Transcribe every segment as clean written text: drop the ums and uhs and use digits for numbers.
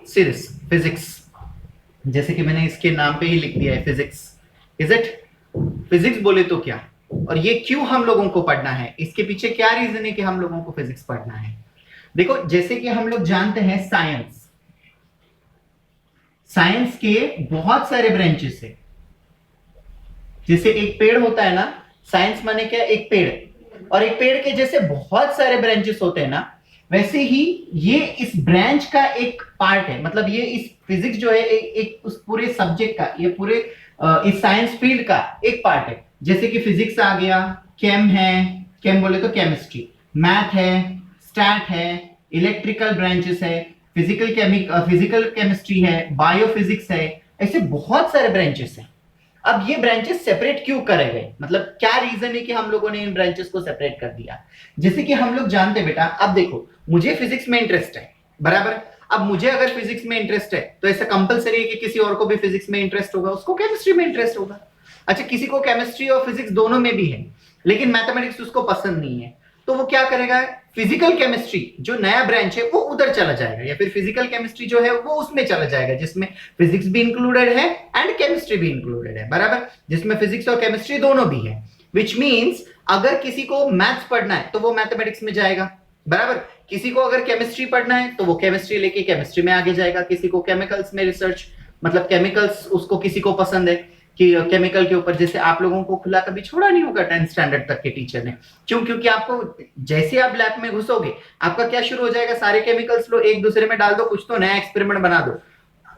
See this physics, जैसे कि मैंने इसके नाम पे ही लिख दिया है फिजिक्स। Is it? फिजिक्स बोले तो क्या, और ये क्यों हम लोगों को पढ़ना है, इसके पीछे क्या रीजन है कि हम लोगों को फिजिक्स पढ़ना है। देखो जैसे कि हम लोग जानते हैं साइंस, साइंस के बहुत सारे ब्रांचेस है। जैसे एक पेड़ होता है ना, साइंस माने क्या, एक पेड़, और एक पेड़ के जैसे बहुत सारे ब्रांचेस होते हैं ना, वैसे ही ये इस ब्रांच का एक पार्ट है। मतलब ये इस फिजिक्स जो है एक उस पूरे सब्जेक्ट का, ये पूरे इस साइंस फील्ड का एक पार्ट है। जैसे कि फिजिक्स आ गया, केम है, केम बोले तो केमिस्ट्री, मैथ है, स्टैट है, इलेक्ट्रिकल ब्रांचेस है, फिजिकल केमिस्ट्री है, बायोफिजिक्स है, ऐसे बहुत सारे ब्रांचेस हैं। अब ये ब्रांचेस सेपरेट क्यों करे गए, मतलब क्या रीजन है कि हम लोगों ने इन ब्रांचेस को सेपरेट कर दिया। जैसे कि हम लोग जानते हैं बेटा, अब देखो मुझे फिजिक्स में इंटरेस्ट है, बराबर। अब मुझे अगर फिजिक्स में इंटरेस्ट है तो ऐसा कंपलसरी है कि किसी और को भी फिजिक्स में इंटरेस्ट होगा, उसको केमिस्ट्री में इंटरेस्ट होगा। अच्छा, किसी को केमिस्ट्री और फिजिक्स दोनों में भी है, लेकिन मैथमेटिक्स उसको पसंद नहीं है, तो वो क्या करेगा, फिजिकल केमिस्ट्री जो नया ब्रांच है वो उधर चला जाएगा, या फिर फिजिकल केमिस्ट्री जो है वो उसमें चला जाएगा जिसमें फिजिक्स भी इंक्लूडेड है एंड केमिस्ट्री भी इंक्लूडेड है, बराबर, जिसमें फिजिक्स और केमिस्ट्री दोनों भी है। विच मीन्स अगर किसी को मैथ्स पढ़ना है तो वो मैथमेटिक्स में जाएगा, बराबर। किसी को अगर केमिस्ट्री पढ़ना है तो वो केमिस्ट्री लेके केमिस्ट्री में आगे जाएगा। किसी को केमिकल्स में रिसर्च, मतलब केमिकल्स उसको किसी को पसंद है कि केमिकल के ऊपर, जैसे आप लोगों को खुला कभी छोड़ा नहीं होगा 10th स्टैंडर्ड तक के टीचर ने, क्यों, क्योंकि आपको जैसे आप लैब में घुसोगे आपका क्या शुरू हो जाएगा, सारे केमिकल्स लो एक दूसरे में डाल दो, कुछ तो नया एक्सपेरिमेंट बना दो।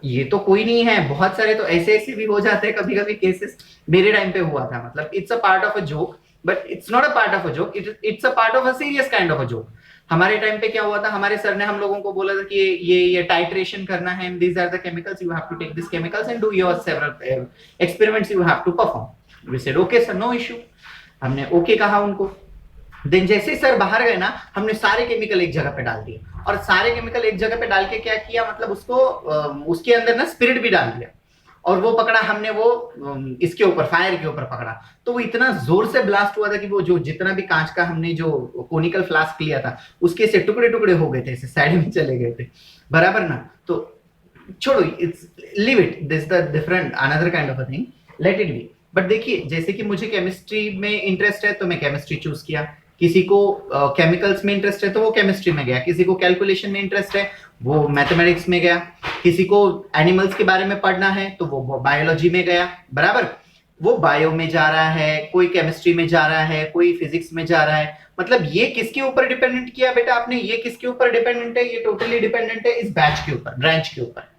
ये तो कोई नहीं है, बहुत सारे तो ऐसे ऐसे भी हो जाते हैं कभी कभी केसेस, मेरे टाइम पे हुआ था। मतलब it's a part of a joke, but it's not a part of a joke, it's a part of a serious kind of a joke. हमारे टाइम पे क्या हुआ था, हमारे सर ने हम लोगों को बोला था कि ये टाइट्रेशन करना है, these are the chemicals, you have to take these chemicals and do your several experiments you have to perform. We said okay sir, no issue, हमने ओके कहा उनको। देन जैसे सर बाहर गए ना, हमने सारे केमिकल एक जगह पे डाल दिए, और सारे केमिकल एक जगह पे डाल के क्या किया, मतलब उसको उसके अंदर ना स्पिरिट भी डाल दिया, और वो पकड़ा हमने, वो इसके ऊपर फायर के ऊपर पकड़ा, तो वो इतना जोर से ब्लास्ट हुआ था कि वो जो जितना भी कांच का हमने जो कोनिकल फ्लास्क लिया था उसके से टुकड़े टुकड़े हो गए थे, ऐसे साइड में चले गए थे, बराबर ना। तो छोड़ो, it's leave it, this the different another kind of a thing, let it be. But देखिए जैसे कि मुझे केमिस्ट्री में इंटरेस्ट है तो मैं केमिस्ट्री चूज किया, किसी को केमिकल्स में इंटरेस्ट है तो वो केमिस्ट्री में गया, किसी को कैलकुलेशन में इंटरेस्ट है वो मैथमेटिक्स में गया, किसी को एनिमल्स के बारे में पढ़ना है तो वो बायोलॉजी में गया, बराबर। वो बायो में जा रहा है, कोई केमिस्ट्री में जा रहा है, कोई फिजिक्स में जा रहा है। मतलब ये किसके ऊपर डिपेंडेंट किया बेटा आपने, ये किसके ऊपर डिपेंडेंट है, ये टोटली डिपेंडेंट है इस बैच के ऊपर, ब्रांच के ऊपर।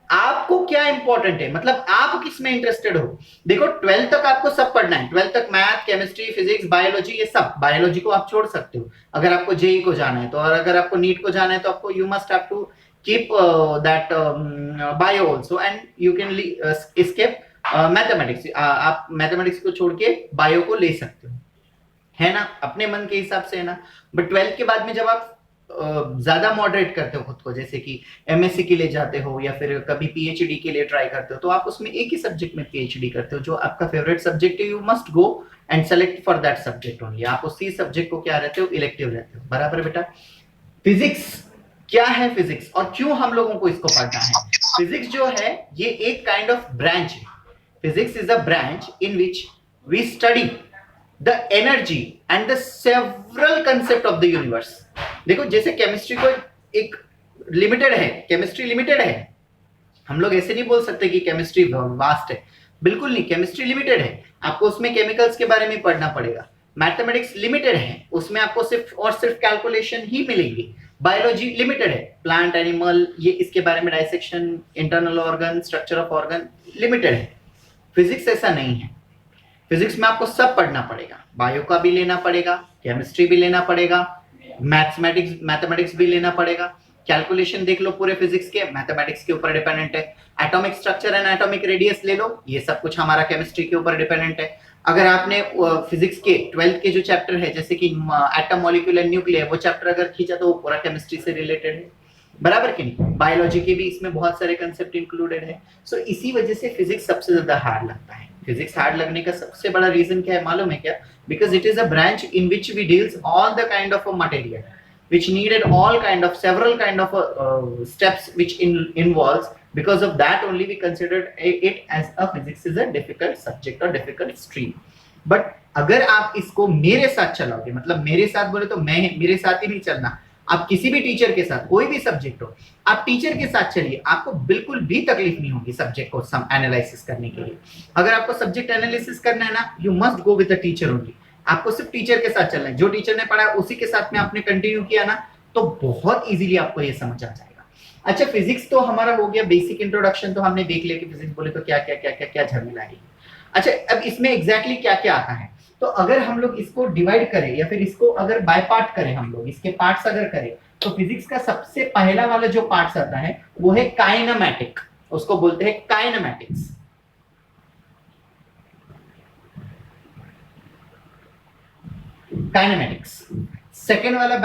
आपको क्या इंपॉर्टेंट है, मतलब आप किस में इंटरेस्टेड हो। देखो 12th तक आपको सब पढ़ना है, 12th तक मैथ, केमिस्ट्री, फिजिक्स, बायोलॉजी, ये सब। बायोलॉजी को आप छोड़ सकते हो अगर आपको जेई को जाना है तो, और अगर आपको नीट को जाना है तो आपको you must have to keep that bio also, and you can skip mathematics. आप मैथमेटिक्स को छोड़ के बायो को ले सकते हो, है ना, अपने मन के हिसाब से, है ना। बट 12th के बाद में जब आप ज्यादा मॉडरेट करते हो खुद को, जैसे कि एमएससी के लिए जाते हो या फिर कभी पीएचडी के लिए ट्राई करते हो, तो आप उसमें एक ही सब्जेक्ट में पीएचडी करते हो जो आपका फेवरेट सब्जेक्ट है, you must go and select for that subject only. आप उसी सब्जेक्ट को क्या रहते हो, इलेक्टिव रहते हो, बराबर बेटा। फिजिक्स क्या है, फिजिक्स और क्यों हम लोगों को इसको पढ़ना है। फिजिक्स जो है ये एक काइंड ऑफ ब्रांच है। Physics is a branch in which we study the energy and the several concept of the universe. देखो जैसे केमिस्ट्री को एक लिमिटेड है, केमिस्ट्री लिमिटेड है, हम लोग ऐसे नहीं बोल सकते कि केमिस्ट्री वास्ट है, बिल्कुल नहीं, केमिस्ट्री लिमिटेड है, आपको उसमें केमिकल्स के बारे में पढ़ना पड़ेगा। मैथमेटिक्स लिमिटेड है, उसमें आपको सिर्फ और सिर्फ कैलकुलेशन ही मिलेंगी। बायोलॉजी लिमिटेड है, प्लांट, एनिमल, ये इसके बारे में dissection, internal organ, structure of organ limited है। फिजिक्स ऐसा नहीं है, फिजिक्स में आपको सब पढ़ना पड़ेगा, बायो का भी लेना पड़ेगा, केमिस्ट्री भी लेना पड़ेगा, मैथमेटिक्स भी लेना पड़ेगा। कैलकुलेशन देख लो पूरे फिजिक्स के, मैथमेटिक्स के ऊपर डिपेंडेंट है। Atomic structure and atomic radius ले लो, ये सब कुछ हमारा केमिस्ट्री के ऊपर डिपेंडेंट है। अगर आपने फिजिक्स के 12th के जो चैप्टर है जैसे कि एटम, मॉलिक्यूल एंड न्यूक्लियर, वो चैप्टर अगर खींचा तो वो पूरा केमिस्ट्री से रिलेटेड है, बराबर कि नहीं। बायोलॉजी के भी इसमें बहुत सारे कंसेप्ट इंक्लूडेड है। सो इसी वजह से फिजिक्स सबसे ज्यादा हार्ड लगता है। फिजिक्स हार्ड लगने का सबसे बड़ा रीजन क्या है मालूम है क्या, because it is a branch in which we deals all the kind of material. which needed all kind of several kind of steps which involves. Because of that only we considered it as a physics is a difficult subject or difficult stream. But अगर आप इसको मेरे साथ चलाओगे, मतलब मेरे साथ बोले तो मैं मेरे साथ ही नहीं चलना, आप किसी भी टीचर के साथ, कोई भी सब्जेक्ट हो, आप टीचर के साथ चलिए, आपको बिल्कुल भी तकलीफ नहीं होगी सब्जेक्ट को एनालिसिस करने के लिए. अगर आपको सब्जेक्ट एनालिसिस करना है ना, you must go with the teacher only. आपको सिर्फ टीचर के साथ चलना है, जो टीचर ने पढ़ाया उसी के साथ में आपने कंटिन्यू किया ना, तो बहुत इजीली आपको ये समझ आ जाएगा. अच्छा, फिजिक्स तो हमारा हो गया, बेसिक इंट्रोडक्शन तो हमने देख लिया कि फिजिक्स बोले तो क्या क्या क्या क्या क्या झमेला है. अच्छा, अब इसमें एग्जैक्टली क्या क्या आता है, तो अगर हम लोग इसको डिवाइड करें या फिर इसको अगर बाय पार्ट करें, हम लोग इसके पार्ट्स अगर करें, तो फिजिक्स का सबसे पहला वाला जो पार्ट्स आता है वो है काइनेमैटिक, उसको बोलते हैं काइनेमैटिक्स. काइनेमैटिक्स. सेकेंड वाला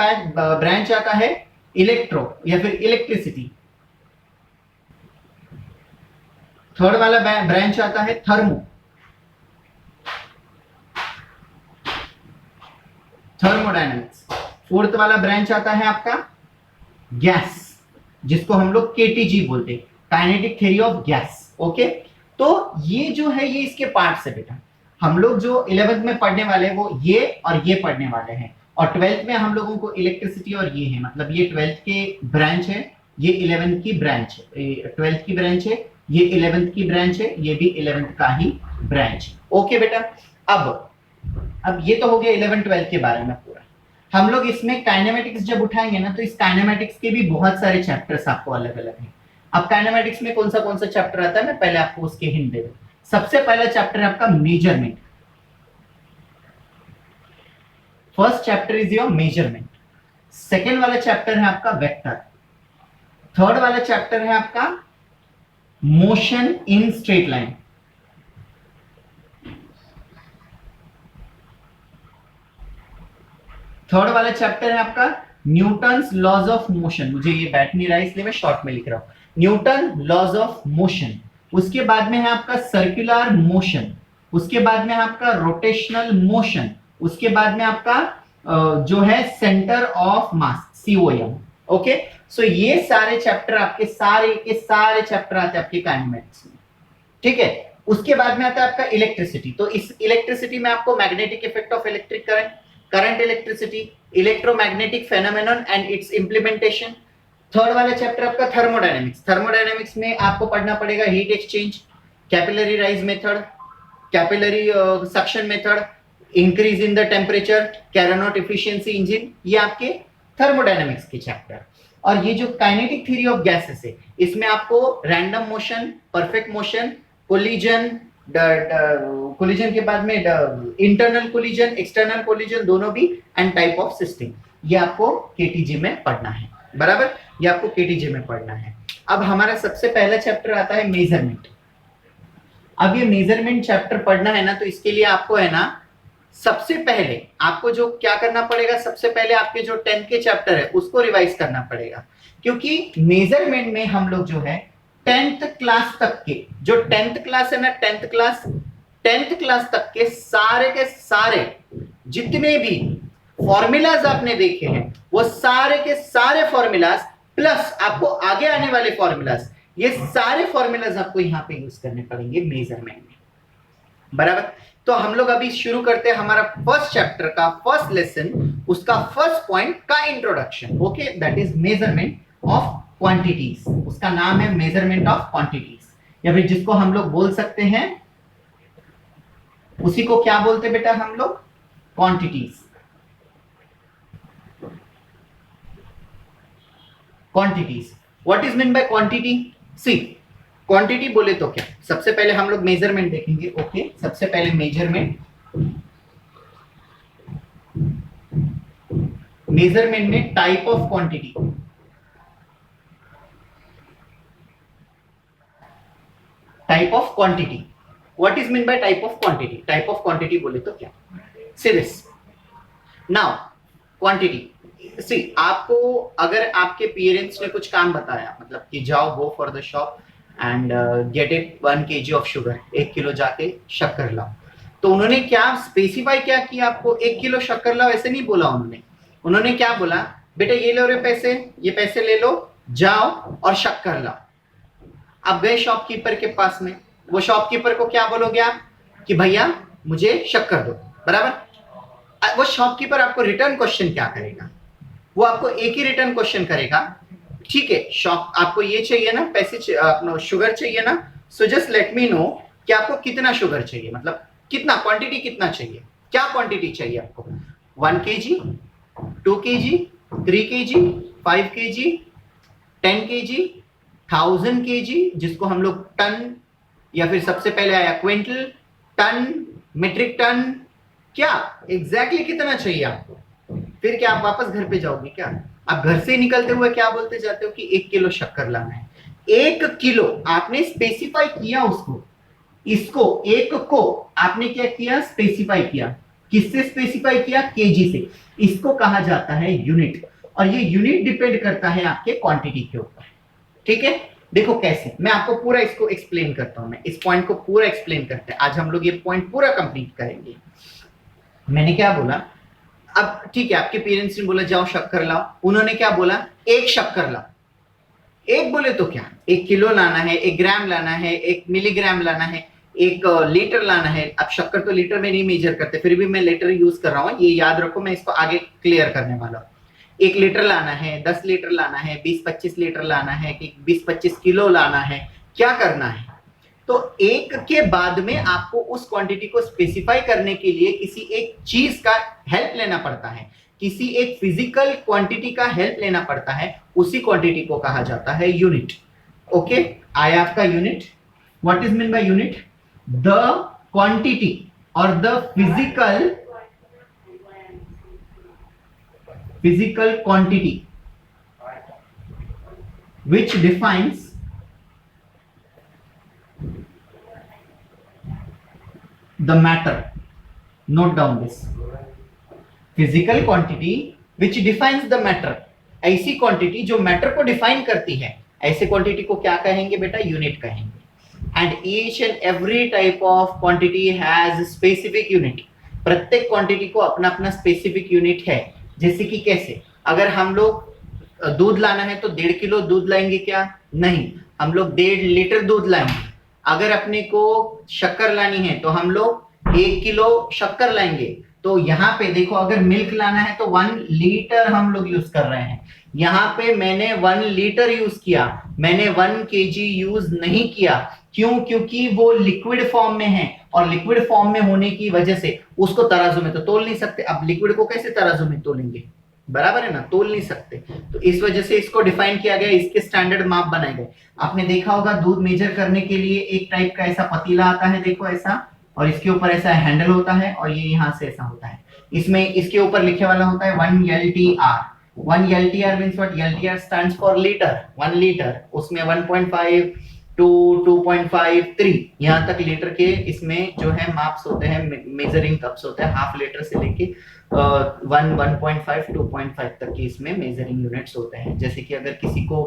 ब्रांच आता है इलेक्ट्रो या फिर इलेक्ट्रिसिटी. थर्ड वाला ब्रांच आता है थर्मोडायनेमिक्स. फोर्थ वाला ब्रांच आता है आपका गैस, जिसको हम लोग केटीजी बोलते हैं, kinetic theory of gas. Okay, तो ये जो है ये इसके पार्ट्स है बेटा. हम लोग जो 11th में पढ़ने वाले हैं वो ये और ये पढ़ने वाले हैं, और 12th में हम लोगों को इलेक्ट्रिसिटी और ये है, मतलब ये 12th के ब्रांच है, ये 11th की ब्रांच है, 12th की ब्रांच है, ये 11th की ब्रांच है, ये भी 11th का ही ब्रांच है. ओके बेटा, अब ये तो हो गया 11 12 के बारे में पूरा. हम लोग इसमें काइनेमेटिक्स जब उठाएंगे ना, तो इस काइनेमेटिक्स के भी बहुत सारे चैप्टर्स आपको अलग अलग हैं. अब काइनेमेटिक्स में कौन सा चैप्टर आता है, मैं पहले आपको उसके हिंट दे दूं. सबसे पहला चैप्टर है आपका measurement. First chapter is your measurement. Second वाला चैप्टर है आपका वेक्टर. थर्ड वाला चैप्टर है आपका motion in straight line. Third वाला चैप्टर है आपका न्यूटन्स लॉज ऑफ मोशन. मुझे ये बैठ नहीं रहा है इसलिए मैं शॉर्ट में लिख रहा हूं, न्यूटन लॉज ऑफ मोशन. उसके बाद में है आपका सर्कुलर मोशन. उसके बाद में है आपका रोटेशनल मोशन. उसके बाद में आपका जो है centre of mass, COM. Okay, so ये सारे चैप्टर आपके सारे के सारे चैप्टर आते हैं आपके काइनेमेटिक्स में. ठीक है, उसके बाद में आता है आपका इलेक्ट्रिसिटी. तो इस इलेक्ट्रिसिटी में आपको magnetic effect of electric current, current electricity, electromagnetic phenomenon and its implementation. Third वाला चैप्टर आपका थर्मोडायनेमिक्स. थर्मोडायनेमिक्स में आपको पढ़ना पड़ेगा heat exchange, capillary rise method, capillary suction method, increase in the temperature, Carnot efficiency engine. ये आपके thermodynamics के chapter. और ये जो काइनेटिक थ्योरी ऑफ गैसेस है, इसमें आपको random motion, perfect motion, collision, collision के बाद में इंटरनल कोलिजन, एक्सटर्नल कोलिजन दोनों भी, एंड टाइप ऑफ सिस्टम, ये आपको केटीजे में पढ़ना है. बराबर, ये आपको केटीजे में पढ़ना है. अब हमारा सबसे पहला चैप्टर आता है मेजरमेंट. अब ये मेजरमेंट चैप्टर पढ़ना है ना, तो इसके लिए आपको है ना, सबसे पहले आपको जो क्या करना पड़ेगा, सबसे पहले आपके जो 10th के चैप्टर है उसको रिवाइज करना पड़ेगा. क्योंकि मेजरमेंट में हम लोग जो है 10th क्लास तक के, जो 10th क्लास है ना, 10th क्लास तक के सारे जितने भी फॉर्मूलाज आपने देखे हैं, वो सारे के सारे फॉर्मूलाज प्लस आपको आगे आने वाले फॉर्मूलाज, ये सारे फॉर्मूलाज आपको यहाँ पे यूज करने पड़ेंगे मेजरमेंट में. बराबर, तो हम लोग अभी शुरू करते हैं हमारा फर्स्ट चैप्टर का फर्स्ट लेसन, उसका फर्स्ट पॉइंट का introduction. Okay, that is measurement of quantities. उसका नाम है मेजरमेंट ऑफ क्वांटिटीज, या फिर जिसको हम लोग बोल सकते हैं, उसी को क्या बोलते हैं बेटा हम लोग, quantities. Quantities, what is mean by quantity? See, quantity बोले तो क्या, सबसे पहले हम लोग मेजरमेंट देखेंगे. ओके, सबसे पहले मेजरमेंट में type of quantity. Type of quantity, what is mean bye type of quantity? Type of quantity बोले तो क्या, सी दिस नाउ. क्वांटिटी, सी, आपको अगर आपके पेरेंट्स ने कुछ काम बताया, मतलब कि जाओ go for the shop and get it 1 kg of sugar, 1 kilo जाके शक्कर लाओ, तो उन्होंने क्या स्पेसिफाई क्या किया आपको, 1 किलो शक्कर लाओ ऐसे नहीं बोला उन्होंने. उन्होंने क्या बोला, बेटा ये लो रे पैसे, ये पैसे ले लो, जाओ और शक्कर लाओ। आप गए शॉपकीपर के पास में, वो शॉपकीपर को क्या बोलोगे आप कि भैया मुझे शक्कर दो, बराबर। वो शॉपकीपर आपको रिटर्न क्वेश्चन क्या करेगा, वो आपको एक ही रिटर्न क्वेश्चन करेगा, ठीक है शॉप आपको ये चाहिए ना, पैसे अपना शुगर चाहिए ना, so just let me know कि आपको कितना शुगर चाहिए, मतलब कितना क्वांटिटी कितना चाहिए, क्या क्वांटिटी चाहिए आपको, 1 kg, 2 kg, 3 kg, 5 kg, 10 kg, 1000 kg, जिसको हम लोग टन या फिर सबसे पहले आया क्विंटल, टन, मीट्रिक टन, क्या एग्जैक्टली कितना चाहिए आपको। फिर क्या आप वापस घर पे जाओगे क्या, आप घर से निकलते हुए क्या बोलते जाते हो कि 1 किलो शक्कर लाना है। 1 किलो आपने स्पेसिफाई किया उसको, इसको एक को आपने क्या किया, स्पेसिफाई किया। किससे स्पेसिफाई किया, केजी से। इसको कहा जाता है यूनिट, और ये यूनिट डिपेंड करता है आपके क्वांटिटी के ऊपर, ठीक है। देखो कैसे, मैं आपको पूरा इसको एक्सप्लेन करता हूं, मैं इस पॉइंट को पूरा एक्सप्लेन करते हैं, आज हम लोग ये पॉइंट पूरा कंप्लीट करेंगे। मैंने क्या बोला, अब ठीक है आपके पेरेंट्स ने बोला जाओ शक्कर लाओ, उन्होंने क्या बोला, एक शक्कर लाओ। एक बोले तो क्या, 1 किलो लाना है, 1 ग्राम लाना है, 1 मिलीग्राम लाना है, 1 लीटर लाना है। अब शक्कर तो लीटर में नहीं मेजर करते, फिर भी मैं लीटर यूज कर रहा हूं, ये याद रखो, मैं इसको आगे क्लियर करने वाला हूं। 1 लीटर लाना है, 10 लीटर लाना है, 20-25 लीटर लाना है, कि 20-25 किलो लाना है, क्या करना है। तो एक के बाद में आपको उस क्वांटिटी को स्पेसिफाई करने के लिए किसी एक चीज का हेल्प लेना पड़ता है, किसी एक फिजिकल क्वांटिटी का हेल्प लेना पड़ता है, उसी क्वांटिटी को कहा जाता है यूनिट। ओके, आया आपका unit. What is mean by unit, the quantity और the physical quantity which defines the matter. Note down this. Physical quantity which defines the matter. ऐसी क्वांटिटी जो मैटर को डिफाइन करती है, ऐसे क्वांटिटी को क्या कहेंगे बेटा, यूनिट कहेंगे। And each and every type of quantity has specific unit. प्रत्येक क्वांटिटी को अपना अपना स्पेसिफिक यूनिट है। जैसे कि कैसे, अगर हम लोग दूध लाना है तो 1.5 किलो दूध लाएंगे क्या, नहीं, हम लोग 1.5 लीटर दूध लाएंगे। अगर अपने को शक्कर लानी है तो हम लोग 1 किलो शक्कर लाएंगे। तो यहाँ पे देखो, अगर मिल्क लाना है तो 1 लीटर हम लोग यूज कर रहे हैं। यहाँ पे मैंने 1 लीटर यूज किया, मैंने 1 केजी यूज नहीं किया। क्यों, क्योंकि वो लिक्विड फॉर्म में है, और लिक्विड फॉर्म में होने की वजह से उसको तराजू में तो तोल नहीं सकते। अब लिक्विड को कैसे तराजू में तोलेंगे, बराबर है ना, तोल नहीं सकते। तो इस वजह से इसको डिफाइन किया गया, इसके स्टैंडर्ड माप बनाए गए। आपने देखा होगा दूध मेजर करने के लिए एक टाइप का ऐसा पतीला आता है, देखो ऐसा, और इसके ऊपर ऐसा हैंडल होता है, और ये यहाँ से ऐसा होता है। इसमें इसके ऊपर लिखे वाला होता है 1 LTR। 1 LTR means what, LTR stands for litre, 1 litre. उसमें 1.5 टू 2.53 यहाँ तक लीटर के इसमें जो है माप्स होते हैं, मेजरिंग कप्स होते हैं। हाफ लीटर से लेके 1.5 2.5 तक की इसमें मेजरिंग यूनिट्स होते हैं। जैसे कि अगर किसी को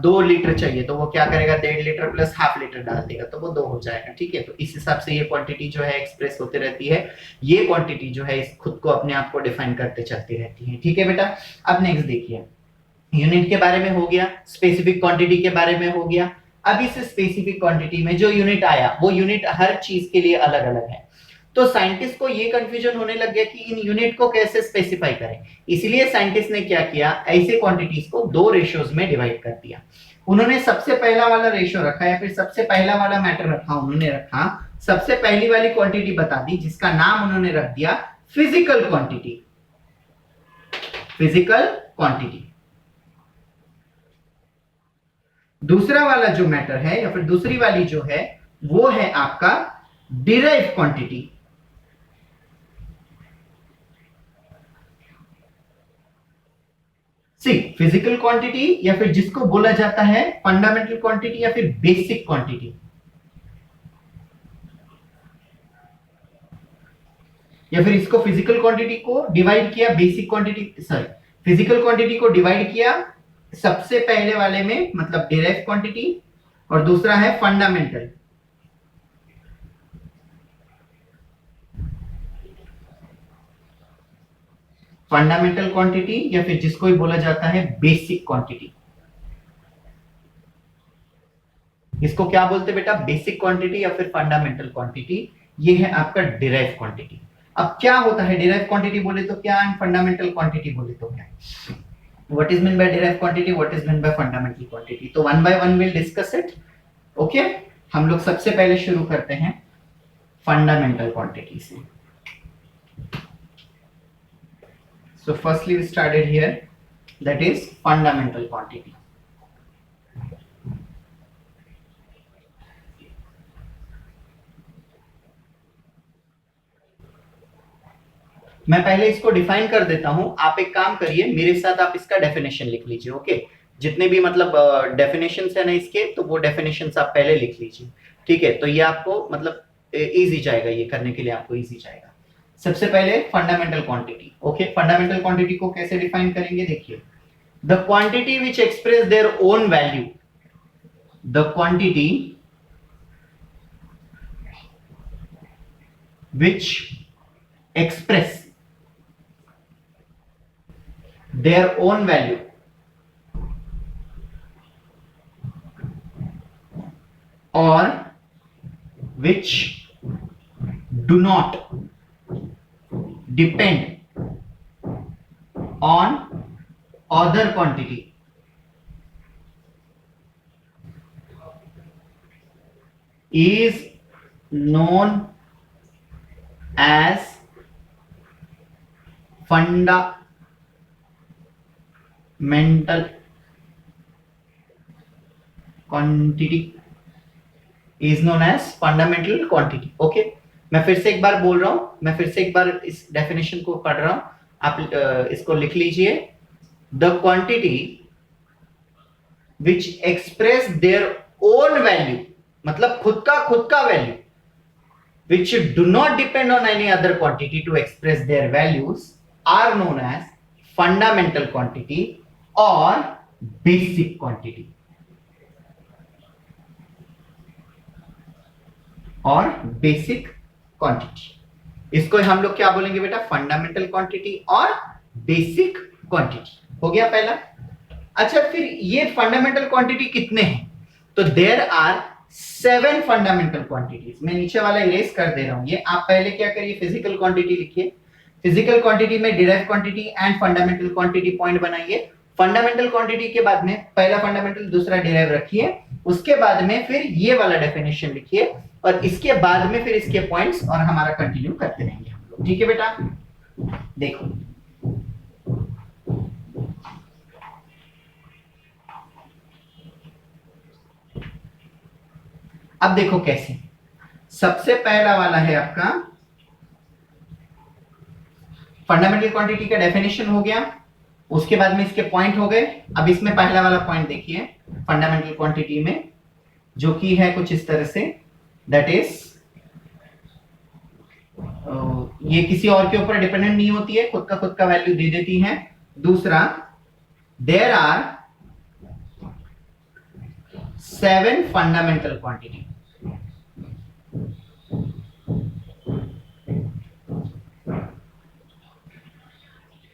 2 लीटर चाहिए तो वो क्या करेगा, 1.5 लीटर प्लस हाफ लीटर डाल देगा तो वो 2 हो जाएगा, ठीक है। तो इस हिसाब से ये क्वांटिटी जो है एक्सप्रेस होती रहती है। ये क्वांटिटी जो है इस खुद को अपने आप को डिफाइन करते चलती रहती है, ठीक है बेटा। अब नेक्स्ट देखिए, यूनिट के बारे में हो गया, स्पेसिफिक क्वांटिटी के बारे में हो गया। अब इस स्पेसिफिक क्वांटिटी में जो यूनिट आया, वो यूनिट हर चीज के लिए अलग अलग है। तो साइंटिस्ट को ये कंफ्यूजन होने लग गया कि इन यूनिट को कैसे स्पेसिफाई करें। इसलिए साइंटिस्ट ने क्या किया, ऐसे क्वांटिटीज को 2 रेशियोज में डिवाइड कर दिया। उन्होंने सबसे पहला वाला रेशियो रखा, या फिर सबसे पहला वाला मैटर रखा, उन्होंने रखा सबसे पहली वाली क्वांटिटी बता दी, जिसका नाम उन्होंने रख दिया फिजिकल क्वांटिटी। Physical quantity. दूसरा वाला जो मैटर है, या फिर दूसरी वाली जो है, वो है आपका डिराइव्ड क्वांटिटी। सी फिजिकल क्वांटिटी, या फिर जिसको बोला जाता है फंडामेंटल क्वांटिटी या फिर बेसिक क्वांटिटी, या फिर इसको फिजिकल क्वांटिटी को डिवाइड किया basic quantity, sorry physical quantity को डिवाइड किया सबसे पहले वाले में, मतलब डिराइव्ड क्वांटिटी, और दूसरा है फंडामेंटल। फंडामेंटल क्वांटिटी या फिर जिसको भी बोला जाता है बेसिक क्वांटिटी। इसको क्या बोलते बेटा, बेसिक क्वांटिटी या फिर फंडामेंटल क्वांटिटी। ये है आपका डिराइव क्वांटिटी। अब क्या होता है डिराइव क्वांटिटी बोले तो क्या, एंड फंडामेंटल क्वांटिटी बोले तो क्या, what is mean by derive quantity, what is mean by fundamental quantity. तो one by one will discuss it. Okay, हम लोग सबसे पहले शुरू करते हैं फंडामेंटल क्वांटिटी से। So firstly we started here, that is fundamental quantity. मैं पहले इसको डिफाइन कर देता हूं, आप एक काम करिए मेरे साथ, आप इसका डेफिनेशन लिख लीजिए। ओके, जितने भी मतलब डेफिनेशंस है ना इसके, तो वो डेफिनेशंस आप पहले लिख लीजिए, ठीक है। तो ये आपको मतलब इजी जाएगा, ये करने के लिए आपको इजी जाएगा। सबसे पहले fundamental quantity. Okay, fundamental quantity को कैसे डिफाइन करेंगे, देखिए, the quantity which express their own value, the quantity which express their own value or which do not depend on other quantity is known as fundamental quantity, is known as fundamental quantity। Okay, मैं फिर से एक बार बोल रहा हूं, मैं फिर से एक बार इस डेफिनेशन को पढ़ रहा हूं, आप इसको लिख लीजिए। The quantity which express their own value, मतलब खुद का value, which do not depend on any other quantity to express their values are known as fundamental quantity or basic quantity, और बेसिक क्वांटिटी। इसको हम लोग क्या बोलेंगे बेटा, फंडामेंटल क्वांटिटी और बेसिक क्वांटिटी। हो गया पहला। अच्छा, फिर ये फंडामेंटल क्वांटिटी कितने हैं, तो देयर आर 7 फंडामेंटल क्वांटिटीज। मैं नीचे वाला इरेज कर दे रहा हूं, ये आप पहले क्या करिए, फिजिकल क्वांटिटी लिखिए। फिजिकल क्वांटिटी में derive quantity and fundamental quantity point बनाइए। फंडामेंटल क्वांटिटी के बाद में पहला फंडामेंटल दूसरा डिराइव रखिए, उसके बाद में फिर ये वाला डेफिनेशन लिखिए, और इसके बाद में फिर इसके पॉइंट्स, और हमारा कंटिन्यू करते रहेंगे हम लोग। ठीक है बेटा, देखो अब देखो कैसे। सबसे पहला वाला है आपका फंडामेंटल क्वांटिटी का डेफिनेशन हो गया, उसके बाद में इसके पॉइंट हो गए। अब इसमें पहला वाला पॉइंट देखिए फंडामेंटल क्वांटिटी में, जो कि है कुछ इस तरह से, दैट इज ये किसी और के ऊपर डिपेंडेंट नहीं होती है, खुद का वैल्यू दे देती है। दूसरा, there are 7 fundamental quantity.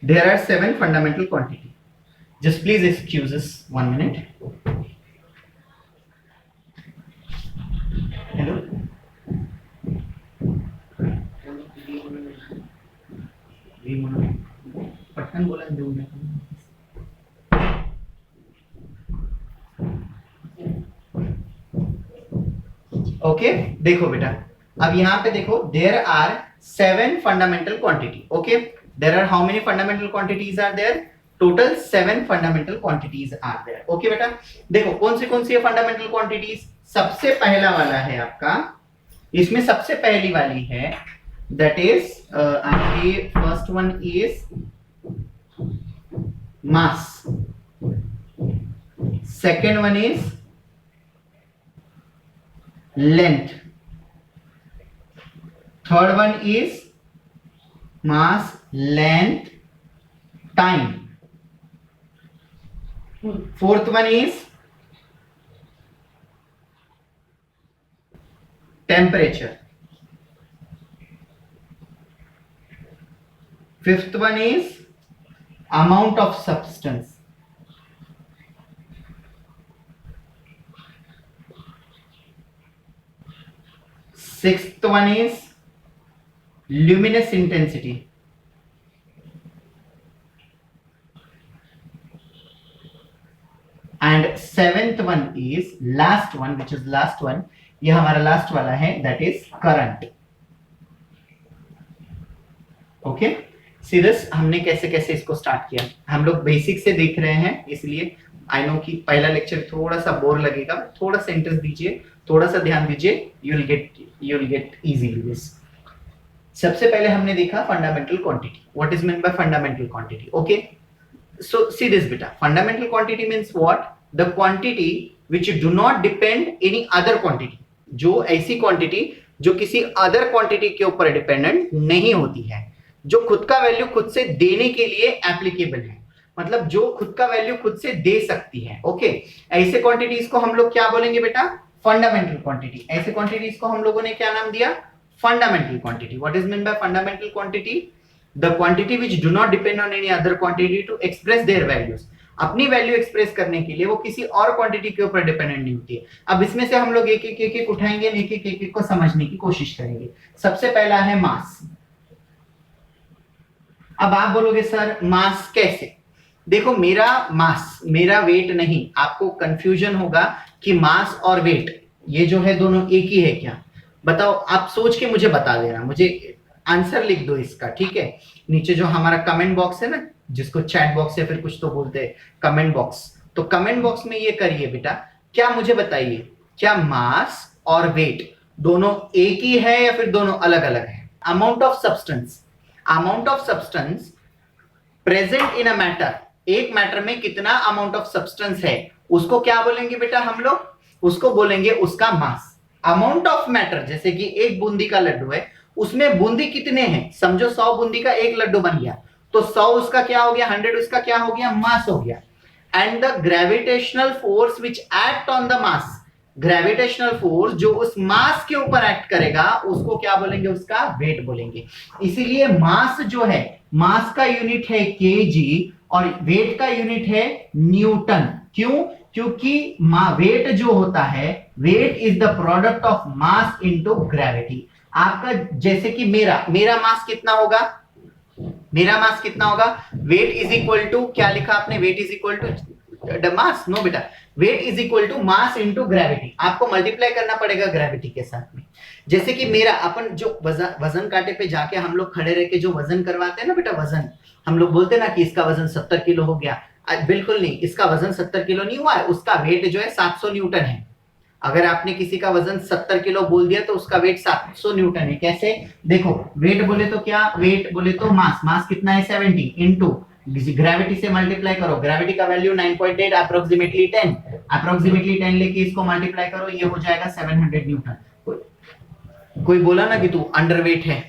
There are 7 fundamental quantity. Just please excuse us 1 minute. Hello. पटकन बोला दो मिनट। ओके, देखो बेटा, अब यहां पे देखो, there are 7 fundamental quantity. Okay, there are how many fundamental quantities are there? Total 7 fundamental quantities are there. Okay बेटा, देखो कौन सी है fundamental quantities। सबसे पहला वाला है आपका, इसमें सबसे पहली वाली है, that is आपकी first one is mass, second one is length, third one is mass, length, time, fourth one is temperature, fifth one is amount of substance. Sixth one is luminous intensity. And seventh one is last one, which is last one, ये हमारा last वाला है, that is current. Okay, serious हमने कैसे कैसे इसको start किया, हम लोग बेसिक से देख रहे हैं, इसलिए आई नो कि पहला लेक्चर थोड़ा सा बोर लगेगा, थोड़ा सा इंटरेस्ट दीजिए, थोड़ा सा ध्यान दीजिए, you will get easily this. सबसे पहले हमने देखा fundamental quantity. What is mean by fundamental quantity? Okay, so see this बेटा, fundamental quantity means what? The quantity which do not depend any other quantity. जो ऐसी क्वांटिटी जो किसी other quantity के ऊपर डिपेंडेंट नहीं होती है, जो खुद का वैल्यू खुद से देने के लिए एप्लीकेबल है, मतलब जो खुद का वैल्यू खुद से दे सकती है. ओके, ऐसे क्वांटिटीज को हम लोग क्या बोलेंगे बेटा? Fundamental quantity. ऐसे क्वांटिटीज को हम लोगों ने क्या नाम दिया? Fundamental quantity. What is mean by fundamental quantity? The quantity which do not depend on any other quantity to express their values. अपनी वैल्यू एक्सप्रेस करने के लिए वो किसी और क्वांटिटी के ऊपर डिपेंडेंट नहीं होती है. अब इसमें से हम लोग एक एक उठाएंगे, एक एक को समझने की कोशिश करेंगे. सबसे पहला है मास. अब आप बोलोगे सर मास कैसे? देखो, मेरा मास, मेरा वेट नहीं. आपको कंफ्यूजन होगा कि मास और वेट ये जो है दोनों एक ही है क्या? बताओ, आप सोच के मुझे बता देना, मुझे आंसर लिख दो इसका, ठीक है? नीचे जो हमारा कमेंट बॉक्स है ना, जिसको चैट बॉक्स या फिर कुछ तो बोलते हैं, कमेंट बॉक्स, तो कमेंट बॉक्स में ये करिए बेटा, क्या मुझे बताइए, क्या मास और वेट दोनों एक ही है या फिर दोनों अलग अलग है? Amount of substance, amount of substance present in a matter, एक मैटर में कितना अमाउंट ऑफ सब्सटेंस है, उसको क्या बोलेंगे बेटा हम लोग? उसको बोलेंगे उसका मास. अमाउंट ऑफ मैटर, जैसे कि एक बूंदी का लड्डू है, उसमें बूंदी कितने हैं? समझो 100 बूंदी का एक लड्डू बन गया, तो 100 उसका क्या हो गया? 100 उसका क्या हो गया? मास हो गया. And the gravitational force which act on the mass, gravitational force जो उस मास के ऊपर एक्ट करेगा, उसको क्या बोलेंगे? उसका वेट बोलेंगे. इसीलिए मास जो है, मास का यूनिट है केजी और वेट का यूनिट है न्यूटन. क्यों? क्योंकि वेट जो होता है, weight is the product of mass into gravity. आपका जैसे कि मेरा मास कितना होगा? मेरा मास कितना होगा? वेट इज इक्वल टू, क्या लिखा आपने? Weight is equal to mass? No बेटा, weight is equal to mass into gravity. आपको मल्टीप्लाई करना पड़ेगा ग्रेविटी के साथ में. जैसे कि मेरा, अपन जो वजन कांटे पे जाके हम लोग खड़े रह के जो वजन करवाते हैं ना बेटा, वजन, हम लोग बोलते हैं ना कि इसका वजन 70 किलो हो गया. बिल्कुल नहीं, इसका वजन 70 किलो नहीं हुआ है, उसका वेट जो है 700 न्यूटन है. अगर आपने किसी का वजन 70 किलो बोल दिया तो उसका वेट 700 न्यूटन है. कैसे? देखो, वेट बोले तो क्या? वेट बोले तो मास. मास कितना है? 70 इनटू ग्रेविटी से मल्टीप्लाई करो. ग्रेविटी का वैल्यू 9.8, अप्रोक्सीमेटली 10. अप्रोक्सीमेटली 10 लेके इसको मल्टीप्लाई करो, ये हो जाएगा 700 न्यूटन. कोई बोला ना कि तू अंडरवेट है,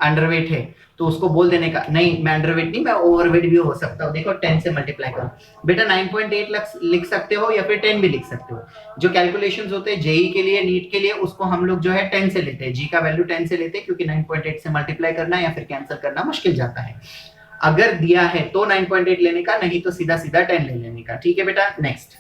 अंडरवेट है, तो उसको बोल देने का, नहीं मैं अंडरवेट नहीं, मैं ओवरवेट भी हो सकता हूँ. देखो 10 से मल्टीप्लाई करो बेटा, 9.8 लिख सकते हो या फिर 10 भी लिख सकते हो. जो कैलकुलेशंस होते हैं जेई के लिए, नीट के लिए, उसको हम लोग जो है 10 से लेते हैं. जी का वैल्यू 10 से लेते हैं, क्योंकि 9.8 से मल्टीप्लाई करना या फिर कैंसिल करना मुश्किल जाता है. अगर दिया है तो 9.8 लेने का, नहीं तो सीधा सीधा 10 ले लेने का. ठीक है बेटा, नेक्स्ट.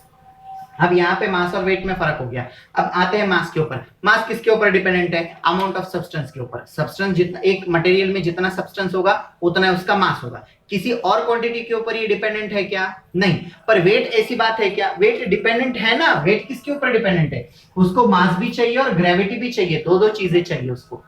अब यहाँ पे मास और वेट में फर्क हो गया. अब आते हैं मास के ऊपर. मास किसके ऊपर डिपेंडेंट है? अमाउंट ऑफ सब्सटेंस के ऊपर. सब्सटेंस जितना, एक मटेरियल में जितना सब्सटेंस होगा उतना उसका मास होगा. किसी और क्वांटिटी के ऊपर ये डिपेंडेंट है क्या? नहीं. पर वेट ऐसी बात है क्या? वेट डिपेंडेंट है ना. वेट किसके ऊपर डिपेंडेंट है? उसको मास भी चाहिए और ग्रेविटी भी चाहिए, दो चीजें चाहिए उसको,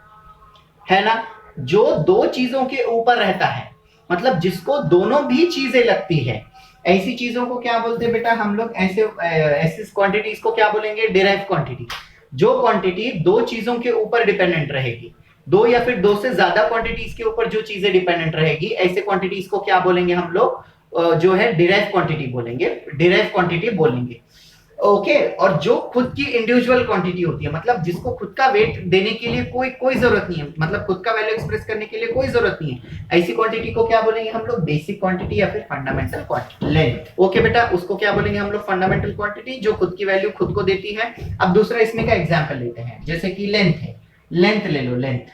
है ना. जो दो चीजों के ऊपर रहता है, मतलब जिसको दोनों भी चीजें लगती है, ऐसी चीजों को क्या बोलते हैं बेटा हम लोग? ऐसे क्वांटिटीज को क्या बोलेंगे? Derive quantity. जो क्वांटिटी दो चीजों के ऊपर डिपेंडेंट रहेगी, दो या फिर दो से ज्यादा क्वांटिटीज के ऊपर जो चीजें डिपेंडेंट रहेगी, ऐसे क्वांटिटीज को क्या बोलेंगे हम लोग? जो है डिराइव क्वांटिटी बोलेंगे, डिराइव क्वांटिटी बोलेंगे. ओके. और जो खुद की इंडिविजुअल क्वांटिटी होती है, मतलब जिसको खुद का वेट देने के लिए कोई जरूरत नहीं है, मतलब खुद का वैल्यू एक्सप्रेस करने के लिए कोई जरूरत नहीं है, ऐसी क्वांटिटी को क्या बोलेंगे हम लोग? बेसिक क्वांटिटी या फिर फंडामेंटल क्वांटिटी. लेंथ. ओके बेटा, उसको क्या बोलेंगे हम लोग? फंडामेंटल क्वांटिटी, जो खुद की वैल्यू खुद को देती है. अब दूसरा इसमें का एग्जांपल लेते हैं, जैसे कि लेंथ है. लेंथ ले लो, लेंथ.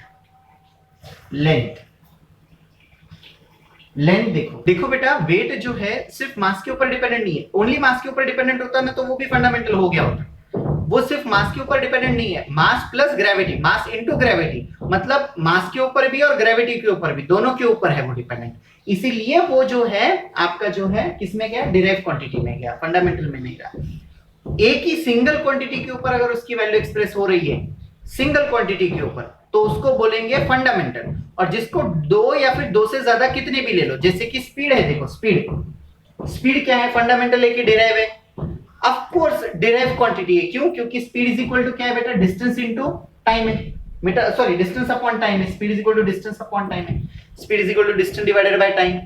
लेंथ लेंथ देखो, देखो बेटा वेट जो है सिर्फ मास के ऊपर डिपेंडेंट नहीं है। ओनली मास के ऊपर डिपेंडेंट होता ना तो वो भी फंडामेंटल हो गया होता। वो सिर्फ मास के ऊपर डिपेंडेंट नहीं है, मास प्लस ग्रेविटी, मास इनटू ग्रेविटी, मतलब मास के ऊपर भी और ग्रेविटी के ऊपर भी, दोनों के ऊपर है वो डिपेंडेंट। इसीलिए वो जो है आपका जो है किसमें गया, डिराइव क्वांटिटी में गया, फंडामेंटल में नहीं रहा। एक ही सिंगल क्वांटिटी के ऊपर अगर उसकी वैल्यू एक्सप्रेस हो रही है, सिंगल क्वांटिटी के ऊपर, तो उसको बोलेंगे फंडामेंटल। और जिसको दो या फिर दो से ज्यादा कितने भी ले लो, जैसे कि स्पीड है, देखो स्पीड, स्पीड क्या है, फंडामेंटल है कि डिराइव है? ऑफ कोर्स डिराइव क्वांटिटी है। क्यों? क्योंकि स्पीड इज इक्वल टू क्या है बेटा, डिस्टेंस इनटू टाइम है, metre sorry distance upon time है। Speed is equal to distance upon time है, speed is equal to distance divided by time.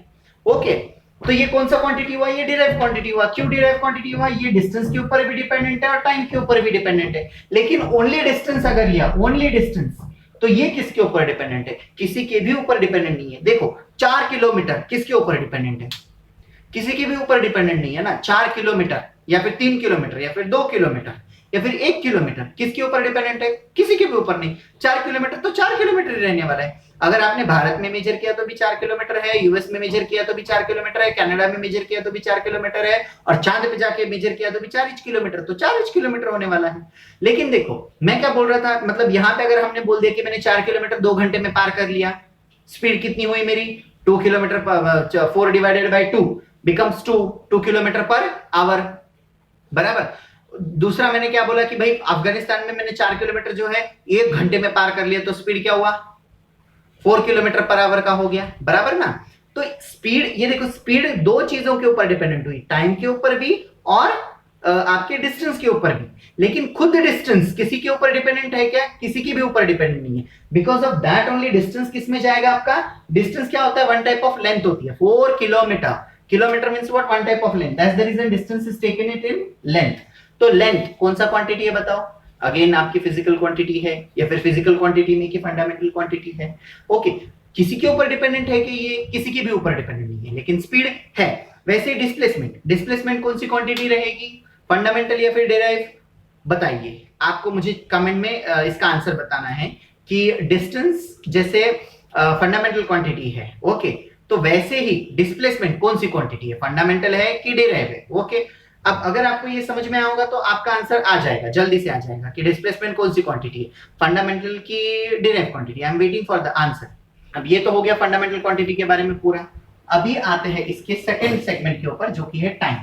Okay, तो ये कौन सा क्वांटिटी हुआ, ये डिराइव क्वांटिटी हुआ। क्यों डिराइव क्वांटिटी हुआ, ये डिस्टेंस के ऊपर भी डिपेंडेंट है और टाइम के ऊपर भी डिपेंडेंट है। लेकिन ओनली डिस्टेंस अगर लिया, ओनली डिस्टेंस, तो ये किसके ऊपर डिपेंडेंट है, किसी के भी ऊपर डिपेंडेंट नहीं है। देखो 4 किलोमीटर किसके ऊपर डिपेंडेंट है, किसी के भी ऊपर डिपेंडेंट नहीं है ना। 4 किलोमीटर या फिर 3 किलोमीटर या फिर 2 किलोमीटर या फिर 1 किलोमीटर किसके ऊपर डिपेंडेंट है, किसी के भी ऊपर नहीं। 4 किलोमीटर तो 4 किलोमीटर ही रहने वाला है। अगर आपने भारत में मेजर किया तो भी 4 किलोमीटर है, यूएस में मेजर किया तो भी 4 किलोमीटर है, कनाडा में मेजर किया तो भी 4 किलोमीटर है, और चांद पे जाके मेजर किया तो भी 4 किलोमीटर, तो 4 किलोमीटर होने वाला है। लेकिन देखो मैं क्या बोल रहा था, मतलब यहां पे अगर हमने बोल दिया कि मैंने 4 किलोमीटर 2 घंटे में पार कर लिया, स्पीड कितनी हुई मेरी, 2 kilometre 4 divided by 2 becomes 2 kilometre per hour, बराबर। दूसरा मैंने क्या बोला कि भाई अफगानिस्तान में मैंने 4 किलोमीटर जो है 1 घंटे में पार कर लिया, तो स्पीड क्या हुआ, 4 किलोमीटर पर आवर का हो गया, बराबर ना। तो स्पीड, ये देखो स्पीड दो चीजों के ऊपर डिपेंडेंट हुई, टाइम के ऊपर भी और आपके डिस्टेंस के ऊपर भी। लेकिन खुद डिस्टेंस किसी के ऊपर डिपेंडेंट है क्या, किसी के भी ऊपर डिपेंडेंट नहीं है। Because of that only distance किस में जाएगा आपका, डिस्टेंस क्या होता है, वन टाइप ऑफ लेंथ होती है, 4 kilometre. Kilometre means what, one type of length, that's the reason distance is taken it in length. तो लेंथ कौन सा क्वांटिटी है बताओ, अगेन आपकी फिजिकल क्वांटिटी है, या फिर फिजिकल क्वांटिटी में की फंडामेंटल क्वांटिटी है। ओके, किसी के ऊपर डिपेंडेंट है कि ये, किसी के भी ऊपर डिपेंडेंट नहीं है, लेकिन स्पीड है। वैसे डिस्प्लेसमेंट, डिस्प्लेसमेंट कौन सी क्वांटिटी रहेगी, फंडामेंटल या फिर डिराइव, बताइए। आपको मुझे कमेंट में इसका आंसर बताना है कि डिस्टेंस जैसे फंडामेंटल क्वांटिटी है, ओके, तो वैसे ही डिस्प्लेसमेंट कौन सी क्वांटिटी है, फंडामेंटल है कि डिराइव है। ओके, अब अगर आपको ये समझ में आएगा तो आपका आंसर आ जाएगा, जल्दी से आ जाएगा कि डिस्प्लेसमेंट कौन सी क्वांटिटी है, फंडामेंटल की derive quantity. I am waiting for the answer. अब ये तो हो गया फंडामेंटल क्वांटिटी के बारे में पूरा। अभी आते हैं इसके सेकंड सेगमेंट के ऊपर, जो कि है time.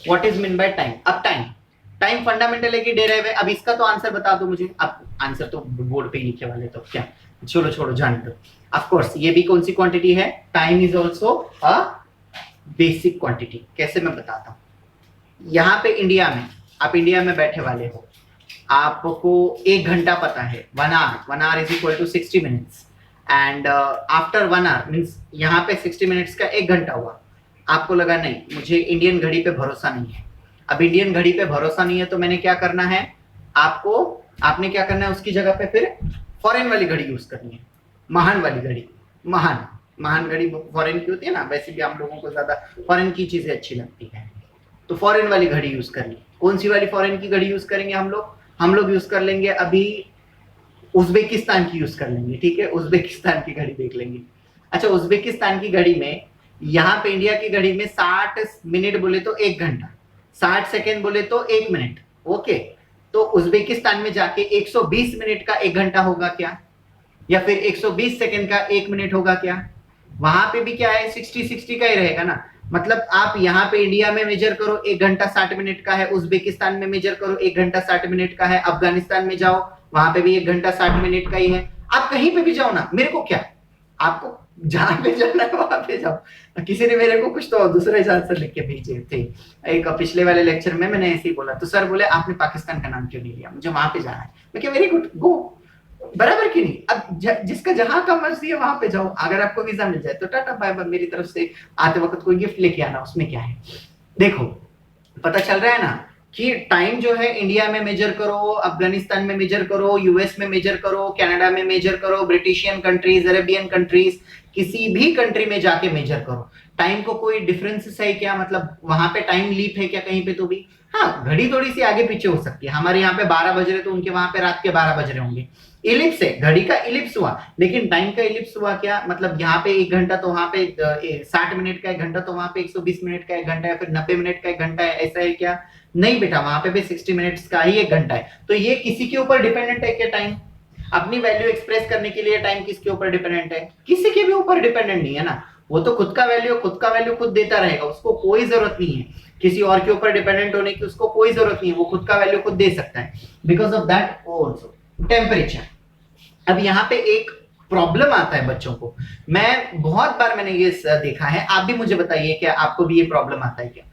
What is mean by time. अब टाइम, टाइम फंडामेंटल है कि डिराइव है, अब इसका तो आंसर बता दो मुझे। अब आंसर तो बोर्ड पे ही लिखे वाले, तो क्या, छोड़ो छोड़ो जाने दो। ऑफ कोर्स ये भी कौन सी क्वांटिटी है, time is also a basic quantity. कैसे मैं बताता हूं। यहाँ पे इंडिया में, आप इंडिया में बैठे वाले हो, आपको 1 घंटा पता है, 1 hour is equal to 60 minutes, and after 1 hour means यहाँ पे 60 मिनट्स का 1 घंटा हुआ। आपको लगा नहीं, मुझे इंडियन घड़ी पे भरोसा नहीं है। अब इंडियन घड़ी पे भरोसा नहीं है तो मैंने क्या करना है, आपने क्या करना है, उसकी जगह पे फिर फॉरेन वाली घड़ी यूज करनी है, महान वाली घड़ी। महान घड़ी फॉरेन की होती है ना, वैसे भी हम लोगों को ज्यादा फॉरेन की चीजें अच्छी लगती है, तो फॉरेन वाली घड़ी यूज करनी। कौन सी वाली फॉरेन की घड़ी यूज करेंगे हम लोग यूज कर लेंगे अभी उज्बेकिस्तान की यूज कर लेंगे, ठीक है, उज्बेकिस्तान की घड़ी देख लेंगे। अच्छा, उज्बेकिस्तान की घड़ी में, यहाँ पे इंडिया की घड़ी में 60 मिनट बोले तो 1 घंटा, 60 सेकेंड बोले तो 1 मिनट, ओके। तो उज्बेकिस्तान में जाके 120 मिनट का 1 घंटा होगा क्या, या फिर 120 सेकेंड का 1 मिनट होगा क्या। वहां पे भी क्या है, 60-60 का ही रहेगा ना। मतलब आप यहाँ पे इंडिया में मेजर करो 1 घंटा 60 मिनट का है, उज्बेकिस्तान में मेजर करो 1 घंटा 60 मिनट का है, अफगानिस्तान में जाओ वहां पे भी 1 घंटा 60 मिनट का ही है। आप कहीं पे भी जाओ ना, मेरे को क्या, आपको जहां पे जाना है वहां पे जाओ। किसी ने मेरे को कुछ तो दूसरा ही आंसर लिख के भेजे थे, एक पिछले वाले लेक्चर में मैंने ऐसे ही बोला, तो सर बोले आपने पाकिस्तान का नाम क्यों नहीं लिया, मुझे वहां पे जाना है। मैं क्या, वेरी गुड, गो, बराबर की नहीं। अब जिसका जहां का मर्जी है वहां पे जाओ, अगर आपको वीजा मिल जाए तो टाटा बाय बाय, मेरी तरफ से आते वक्त कोई गिफ्ट लेके आना, उसमें क्या है। देखो पता चल रहा है ना कि टाइम जो है इंडिया में मेजर करो, अफगानिस्तान में मेजर करो, यूएस में मेजर करो, कनाडा में मेजर करो, ब्रिटिशियन कंट्रीज, अरेबियन कंट्रीज, किसी भी कंट्री में जाके मेजर करो। टाइम को कोई डिफरेंस है क्या, मतलब वहां पे टाइम लीप है क्या कहीं पे, तो भी हाँ, घड़ी थोड़ी सी आगे पीछे हो सकती है। हमारे यहाँ पे 12 बज रहे तो उनके वहां पे रात के 12 बज रहे होंगे, इलिप्स है, घड़ी का इलिप्स हुआ, लेकिन टाइम का इलिप्स हुआ क्या, मतलब यहाँ पे 1 घंटा तो वहां पे 60 मिनट का 1 घंटा तो वहां पे 120 मिनट का 1 घंटा है, फिर 90 मिनट का 1 घंटा है, ऐसा है क्या? नहीं बेटा, वहां पे भी 60 मिनट्स का ही 1 घंटा है। तो ये किसी के ऊपर डिपेंडेंट है क्या टाइम? अपनी वैल्यू एक्सप्रेस करने के लिए टाइम किसके ऊपर डिपेंडेंट है? किसी के भी ऊपर डिपेंडेंट नहीं है ना। वो तो खुद का वैल्यू खुद देता रहेगा, उसको कोई जरूरत नहीं है किसी और के ऊपर डिपेंडेंट होने की, उसको कोई जरूरत नहीं है, वो खुद का वैल्यू खुद दे सकता है। Because of that also temperature. अब यहाँ पे एक प्रॉब्लम आता है बच्चों को, मैं बहुत बार मैंने ये देखा है, आप भी मुझे बताइए क्या आपको भी ये प्रॉब्लम आता है क्या?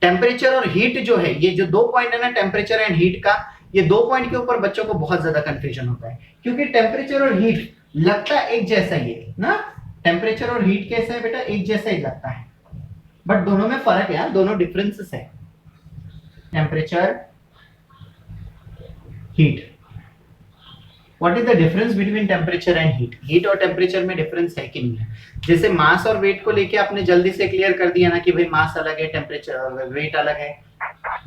टेम्परेचर और हीट जो है, ये जो 2 पॉइंट है ना, टेम्परेचर एंड हीट का, ये 2 पॉइंट के ऊपर बच्चों को बहुत ज्यादा कंफ्यूजन होता है, क्योंकि टेम्परेचर और हीट लगता है एक जैसा ही है ना। टेम्परेचर और हीट कैसा है बेटा? एक जैसा ही लगता है, बट दोनों में फर्क है, दोनों डिफरेंसेस है। Temperature, heat, what is the difference between temperature and heat? Heat और टेम्परेचर में डिफरेंस है कि नहीं है? जैसे मास और वेट को लेके आपने जल्दी से क्लियर कर दिया ना कि भाई मास अलग है, टेम्परेचर वेट अलग है,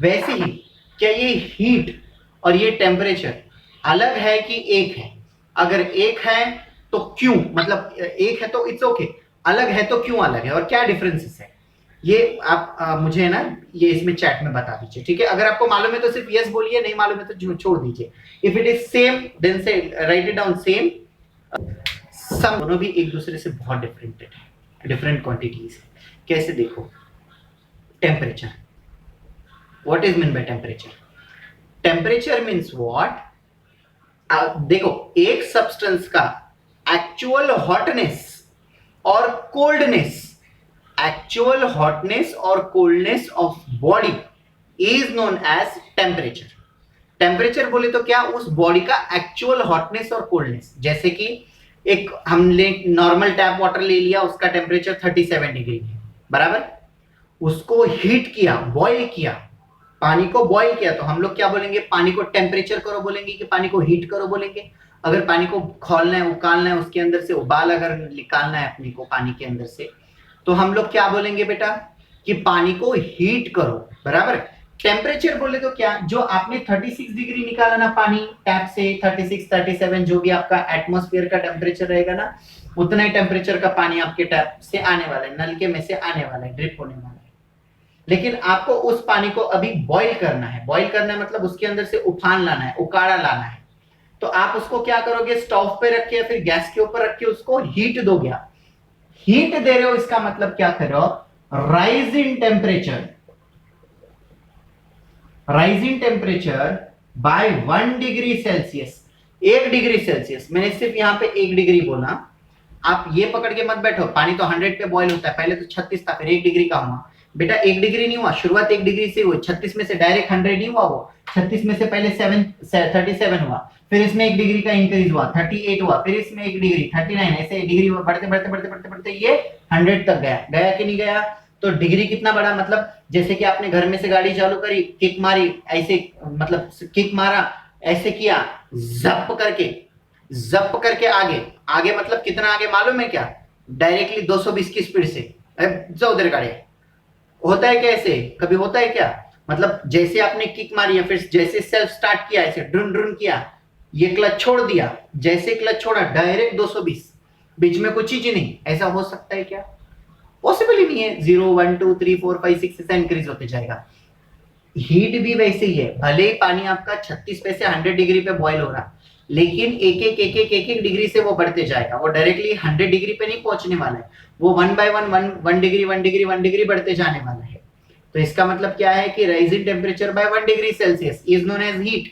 वैसे ही क्या ये हीट और ये टेम्परेचर अलग है कि एक है? अगर एक है तो क्यों, मतलब एक है तो इट्स ओके, अलग है तो क्यों अलग है, और क्या डिफरेंसेस है? ये आप मुझे है ना ये इसमें चैट में बता दीजिए, ठीक है? अगर आपको मालूम है तो सिर्फ यस बोलिए, नहीं मालूम है तो छोड़ दीजिए। If it is same then say write it down same. सम दोनों भी एक दूसरे से बहुत डिफरेंट है, डिफरेंट क्वांटिटीज है। कैसे? देखो, temperature, what is mean by temperature? Temperature means what? देखो, एक सब्सटेंस का एक्चुअल हॉटनेस और कोल्डनेस, एक्चुअल हॉटनेस और coldness of body is known as temperature. Temperature बोले तो क्या? उस बॉडी का एक्चुअल हॉटनेस और कोल्डनेस। जैसे कि एक हमने नॉर्मल टैप वाटर ले लिया, उसका टेम्परेचर 37 डिग्री है, बराबर। उसको हीट किया, बॉईल किया, पानी को बॉईल किया, तो हम लोग क्या बोलेंगे? पानी को टेम्परेचर करो बोलेंगे कि पानी को हीट करो बोलेंगे? अगर पानी को खोलना है, उकालना है, उसके अंदर से उबाल अगर निकालना है अपने को पानी के अंदर से, तो हम लोग क्या बोलेंगे बेटा? कि पानी को हीट करो, बराबर। टेम्परेचर बोले तो क्या? जो आपने 36 डिग्री निकाला ना पानी टैप से, 36 37 जो भी आपका एटमॉस्फेयर का टेम्परेचर रहेगा ना, उतना ही टेम्परेचर का पानी आपके टैप से आने वाला है, नल के में से आने वाला है, ड्रिप होने वाला है। लेकिन आपको उस पानी को अभी बॉईल करना है। बॉईल करना है मतलब उसके अंदर से उफान लाना है, उकाड़ा लाना है। तो आप उसको क्या करोगे? स्टोव पे रख के या फिर गैस के ऊपर रख के उसको हीट दोगे। हीट दे रहे हो, इसका मतलब क्या कर रहे हो? Rise in temperature, rise in temperature by 1 degree Celsius, 1 degree Celsius. मैंने सिर्फ यहां पे 1 डिग्री बोला, आप ये पकड़ के मत बैठो। पानी तो 100 पे बॉईल होता है, पहले तो 36 था, फिर 1 डिग्री का हुआ। बेटा 1 डिग्री नहीं हुआ, शुरुआत 1 डिग्री से हुई, 36 में से डायरेक्ट 100 नहीं हुआ। वो 36 में से पहले 37 हुआ, फिर इसमें 1 डिग्री का इंक्रीज हुआ, 38 हुआ, फिर इसमें 1 डिग्री 39, ऐसे डिग्री बढ़ते बढ़ते बढ़ते बढ़ते बढ़ते ये 100 तक गया। गया कि नहीं गया? तो डिग्री कितना बड़ा, मतलब जैसे कि आपने घर में से गाड़ी चालू करी, किक मारी, ऐसे मतलब किक मारा, ऐसे किया, जप करके आगे आगे, मतलब कितना आगे मालूम है क्या? डायरेक्टली 220 की स्पीड से जाओ उधर गाड़ी। होता है क्या ऐसे? कभी होता है क्या? मतलब जैसे आपने किक मारी या फिर जैसे सेल्फ स्टार्ट किया, ऐसे ड्रुन ड्रुन किया, ये क्लच छोड़ दिया, जैसे क्लच छोड़ा डायरेक्ट 220, बीच में कुछ चीज नहीं। ऐसा हो सकता है क्या? पॉसिबल ही नहीं है। 0 1 2 3 4 5 6 ऐसा इंक्रीज होते जाएगा। हीट भी वैसे ही है, भले ही पानी आपका 36 पे से 100 डिग्री पे बॉईल हो रहा, लेकिन एक डिग्री से वो बढ़ते जाएगा। वो डायरेक्टली 100 डिग्री पे नहीं पहुंचने वाला है, वो 1 बाय 1 डिग्री बढ़ते जाने वाला है। तो इसका मतलब क्या है कि rise in temperature by 1 degree Celsius is known as heat,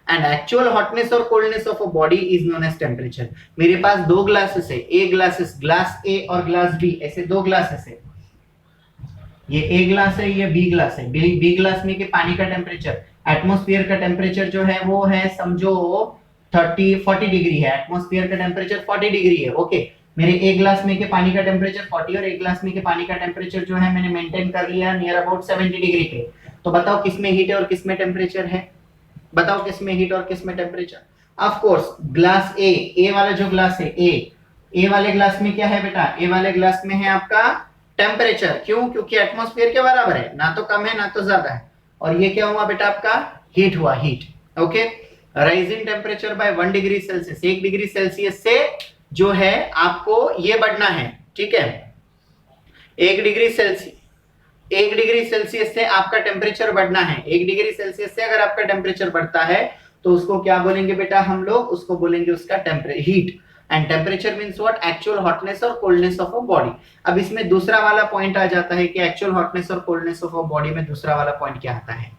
and actual hotness और coldness of a body is known as temperature. मेरे पास 2 ग्लासेस है, ए ग्लासेस, ग्लास ए और ग्लास बी, ऐसे 2 ग्लासेस है। ये ए ग्लास है, ये बी ग्लास है। बी ग्लास में के पानी का टेम्परेचर, एटमॉस्फेयर का टेम्परेचर जो है वो है समझो 40 डिग्री है। एटमॉस्फेयर का टेम्परेचर 40 डिग्री है, ओके। मेरे एक ग्लास में के पानी का टेम्परेचर 40 और एक ग्लास में के पानी का टेम्परेचर जो है मैंने मेंटेन कर लिया नियर अबाउट 70 डिग्री पे। तो बताओ किसमें हीट है और किसमें टेम्परेचर है? बताओ किसमें हीट और किसमें टेम्परेचर? ऑफ कोर्स ग्लास ए वाला जो ग्लास है, ए वाले ग्लास में क्या है बेटा? ए वाले ग्लास में है आपका टेम्परेचर। क्यों? क्योंकि एटमॉस्फेयर के बराबर है, ना तो कम है ना तो ज्यादा है। और ये क्या हुआ बेटा? आपका हीट हुआ, heat, okay. Rise in temperature by 1 degree Celsius, 1 degree Celsius से जो है आपको ये बढ़ना है, ठीक है। 1 डिग्री सेल्सियस से आपका टेम्परेचर बढ़ना है। 1 डिग्री सेल्सियस से अगर आपका टेम्परेचर बढ़ता है तो उसको क्या बोलेंगे बेटा हम लोग, उसको बोलेंगे उसका heat. And temperature means what, actual hotness और कोल्डनेस ऑफ अ बॉडी। अब इसमें दूसरा वाला पॉइंट आ जाता है कि एक्चुअल हॉटनेस और कोल्डनेस ऑफ अ बॉडी में दूसरा वाला पॉइंट क्या आता है।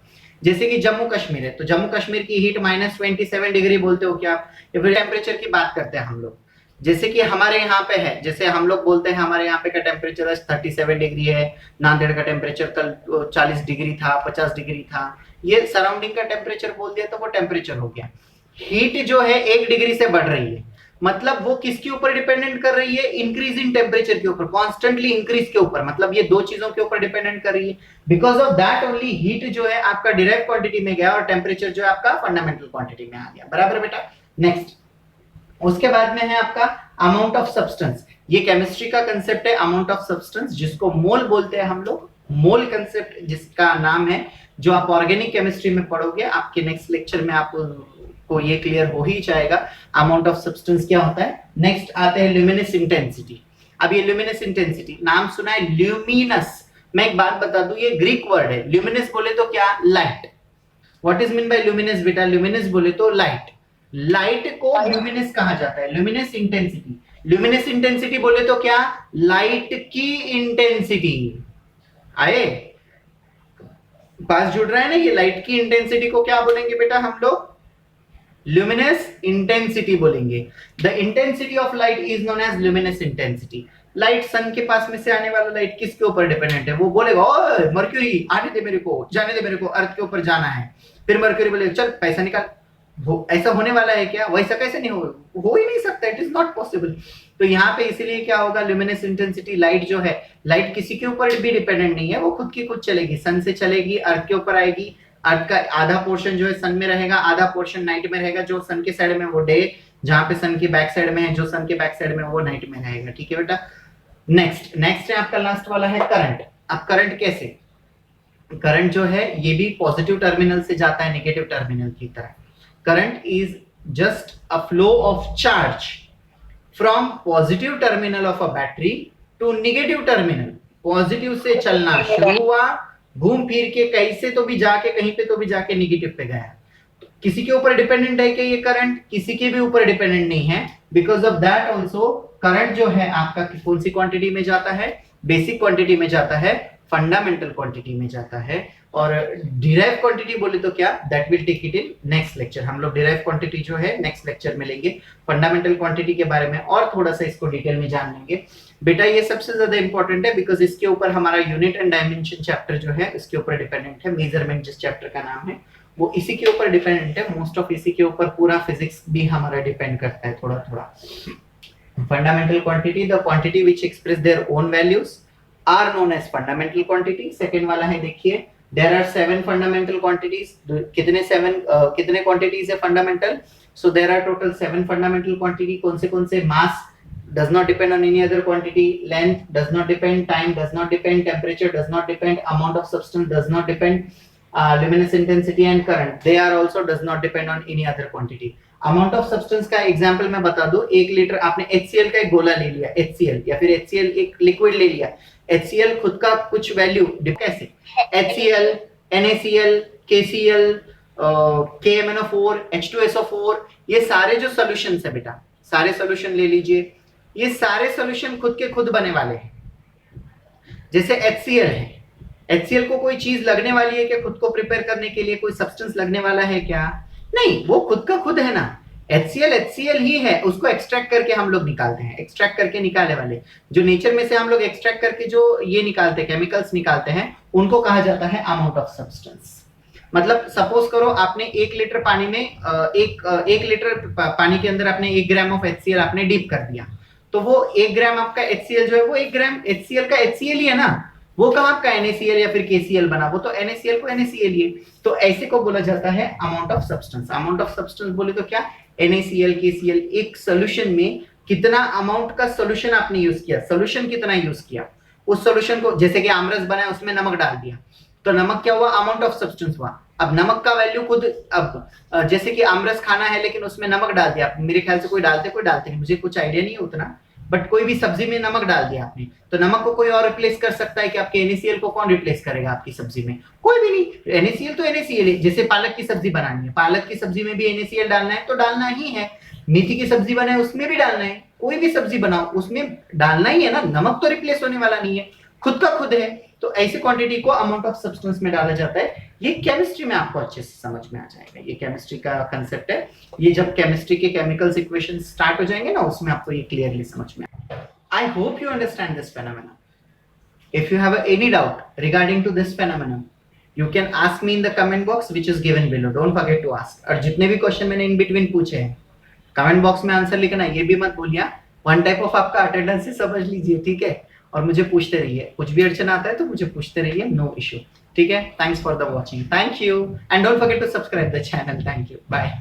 जैसे कि जम्मू कश्मीर है तो जम्मू कश्मीर की हीट -27 डिग्री बोलते हो क्या आप, या फिर टेम्परेचर की बात करते हैं हम लोग। जैसे कि हमारे यहाँ पे है, जैसे हम लोग बोलते हैं हमारे यहाँ पे का टेम्परेचर 37 डिग्री है, नांदेड़ का टेम्परेचर कल 40 डिग्री था, 50 डिग्री था, ये सराउंडिंग का टेम्परेचर बोल दिया तो वो टेम्परेचर हो गया। हीट जो है 1 डिग्री से बढ़ रही है, मतलब वो किसके ऊपर डिपेंडेंट कर रही है, इंक्रीज इन टेम्परेचर के ऊपर, कॉन्स्टेंटली इंक्रीज के ऊपर, मतलब ये दो चीजों के ऊपर डिपेंडेंट कर रही है। Because of that only heat जो है आपका डिराइव क्वांटिटी में गया और टेम्परेचर जो है आपका फंडामेंटल क्वांटिटी में आ गया, बराबर बेटा। नेक्स्ट, उसके बाद में है आपका अमाउंट ऑफ सब्सटेंस। ये केमिस्ट्री का कंसेप्ट है अमाउंट ऑफ सब्सटेंस, जिसको मोल बोलते हैं हम लोग। मोल कंसेप्ट जिसका नाम है, जो आप ऑर्गेनिक केमिस्ट्री में पढ़ोगे, आपके नेक्स्ट लेक्चर में आपको ये क्लियर हो ही जाएगा अमाउंट ऑफ सब्सटेंस क्या होता है। नेक्स्ट आते हैं ल्यूमिनस इंटेंसिटी। अब ये ल्यूमिनस इंटेंसिटी नाम सुना है, ल्यूमिनस। मैं एक बात बता दूं, ये ग्रीक वर्ड है। ल्यूमिनस बोले तो क्या, light. What is mean bye luminous बेटा, ल्यूमिनस बोले तो लाइट। लाइट को ल्यूमिनस कहा जाता है, ल्यूमिनस इंटेंसिटी। ल्यूमिनस इंटेंसिटी बोले तो क्या, लाइट की इंटेंसिटी। आए पास जुड़ रहा है ना, ये लाइट की इंटेंसिटी को क्या बोलेंगे बेटा हम लोग, ल्यूमिनस इंटेंसिटी बोलेंगे। The intensity of light is known as luminous intensity. Light sun के पास में से आने वाला लाइट किसके ऊपर डिपेंडेंट है, वो बोलेगा ओए मर्क्यूरी आने दे मेरे को, जाने दे मेरे को, अर्थ के ऊपर जाना है। फिर मर्क्यूरी बोलेगा चल पैसा निकाल। वो ऐसा होने वाला है क्या, वैसा कैसे नहीं हो ही नहीं सकता, इट इज नॉट पॉसिबल। तो यहाँ पे इसीलिए क्या होगा, ल्यूमिनस इंटेंसिटी, लाइट जो है, लाइट किसी के ऊपर भी डिपेंडेंट नहीं है, वो खुद की खुद चलेगी, सन से चलेगी, अर्थ के ऊपर आएगी। अर्थ का आधा पोर्शन जो है सन में रहेगा, आधा पोर्शन नाइट में रहेगा। जो सन के साइड में वो डे, जहां पे सन की बैक साइड में है, जो सन के बैक साइड में वो नाइट में रहेगा, ठीक है बेटा। नेक्स्ट है आपका लास्ट वाला है करंट। अब करंट कैसे, करंट जो है ये भी पॉजिटिव टर्मिनल से जाता है नेगेटिव टर्मिनल की तरह। Current is just a flow of charge from positive terminal of a battery to negative terminal. Positive से चलना शुरू हुआ, घूम फिर के कहीं से तो भी जाके कहीं पे तो भी जाके नेगेटिव पे गया। तो किसी के ऊपर डिपेंडेंट है कि ये करंट, किसी के भी ऊपर डिपेंडेंट नहीं है। Because of that also current जो है आपका कौन सी क्वांटिटी में जाता है, बेसिक क्वांटिटी में जाता है, फंडामेंटल क्वांटिटी में जाता है। और डिराइव क्वांटिटी बोले तो क्या, that will take it in next lecture. हम लोग डिराइव क्वांटिटी जो है नेक्स्ट लेक्चर में लेंगे। फंडामेंटल क्वांटिटी के बारे में और थोड़ा सा इसको डिटेल में जान लेंगे बेटा। ये सबसे ज्यादा इंपॉर्टेंट है बिकॉज इसके ऊपर हमारा यूनिट एंड डायमेंशन चैप्टर जो है इसके ऊपर डिपेंडेंट है। मेजरमेंट जिस चैप्टर का नाम है वो इसी के ऊपर डिपेंडेंट है। मोस्ट ऑफ इसी के ऊपर पूरा फिजिक्स भी हमारा डिपेंड करता है थोड़ा थोड़ा। Fundamental quantity, the quantity which express their own values are known as fundamental quantity. Second वाला है देखिए, there are 7 fundamental quantities। कितने quantities है fundamental? So there are total 7 fundamental quantity। कौन से mass does not depend on any other quantity, length does not depend, time does not depend, temperature does not depend, amount of substance does not depend, luminous intensity and current they are also does not depend on any other quantity। Amount of substance का example मैं बता दूं, 1 litre आपने HCl का एक गोला ले लिया, HCl या फिर HCl एक लिक्विड ले लिया। HCl खुद का कुछ वैल्यू कैसे, HCl, NaCl, KCl, KMnO4, H2SO4, ये सारे जो सॉल्यूशंस है बेटा, सारे सॉल्यूशन ले लीजिए। ये सारे सॉल्यूशन खुद के खुद बने वाले हैं। जैसे HCl है, HCl को कोई चीज लगने वाली है क्या, खुद को प्रिपेयर करने के लिए कोई सब्सटेंस लगने वाला है क्या, नहीं, वो खुद का खुद है ना। HCl ही है, उसको एक्सट्रैक्ट करके हम लोग निकालते हैं। एक्सट्रैक्ट करके निकालने वाले जो नेचर में से हम लोग एक्सट्रैक्ट करके जो ये निकालते हैं, केमिकल्स निकालते हैं, उनको कहा जाता है अमाउंट ऑफ सब्सटेंस। मतलब सपोज करो आपने 1 लीटर पानी में एक लीटर पानी के अंदर आपने 1 ग्राम ऑफ HCl आपने डीप कर दिया, तो वो 1 ग्राम आपका HCl जो है वो 1 ग्राम HCl का HCl ही है ना। वो कहाँ आपका NaCl या फिर KCl बना, वो तो NaCl को NaCl ही है। तो ऐसे को बोला जाता है amount of substance. Amount of substance बोले तो क्या, NaCl KCl एक सोल्यूशन में कितना अमाउंट का सोल्यूशन आपने यूज किया, सोल्यूशन कितना यूज किया, उस सोल्यूशन को, जैसे कि आमरस बनाया उसमें नमक डाल दिया, तो नमक क्या हुआ, अमाउंट ऑफ सब्सटेंस हुआ। अब नमक का वैल्यू खुद, अब जैसे कि आमरस खाना है लेकिन उसमें नमक डाल दिया, मेरे ख्याल से कोई डालते नहीं, मुझे कुछ आइडिया नहीं है उतना, बट कोई भी सब्जी में नमक डाल दिया आपने, तो नमक को कोई और रिप्लेस कर सकता है कि आपके NaCl को कौन रिप्लेस करेगा आपकी सब्जी में? कोई भी नहीं। NaCl तो NaCl है। जैसे पालक की सब्जी बनानी है, पालक की सब्जी में भी NaCl डालना है तो डालना ही है, मेथी की सब्जी बनाए उसमें भी डालना है, कोई भी सब्जी बनाओ उसमें डालना ही है ना, नमक तो रिप्लेस होने वाला नहीं है, खुद का खुद है। तो ऐसी क्वांटिटी को अमाउंट ऑफ सब्सटेंस में डाला जाता है। ये केमिस्ट्री में आपको अच्छे से समझ में आ जाएगा, ये केमिस्ट्री का कंसेप्ट है। ये जब केमिस्ट्री के केमिकल्स इक्वेशन स्टार्ट हो जाएंगे ना, उसमें आपको ये क्लियरली समझ में आएगा। I hope you understand this phenomenon. If you have any doubt regarding to this phenomenon, you can ask me in the comment box which is given below. Don't forget to ask. और जितने भी question मैंने in between पूछे हैं, comment box में answer लिखना, ये भी मत भूलिए। वन टाइप ऑफ आपका अटेंडेंस से समझ लीजिए, ठीक है? और मुझे पूछते रहिए, कुछ भी अड़चन आता है तो मुझे पूछते रहिए, नो इश्यू, ठीक है? Thanks for the watching, thank you, and don't forget to subscribe the channel. Thank you, bye.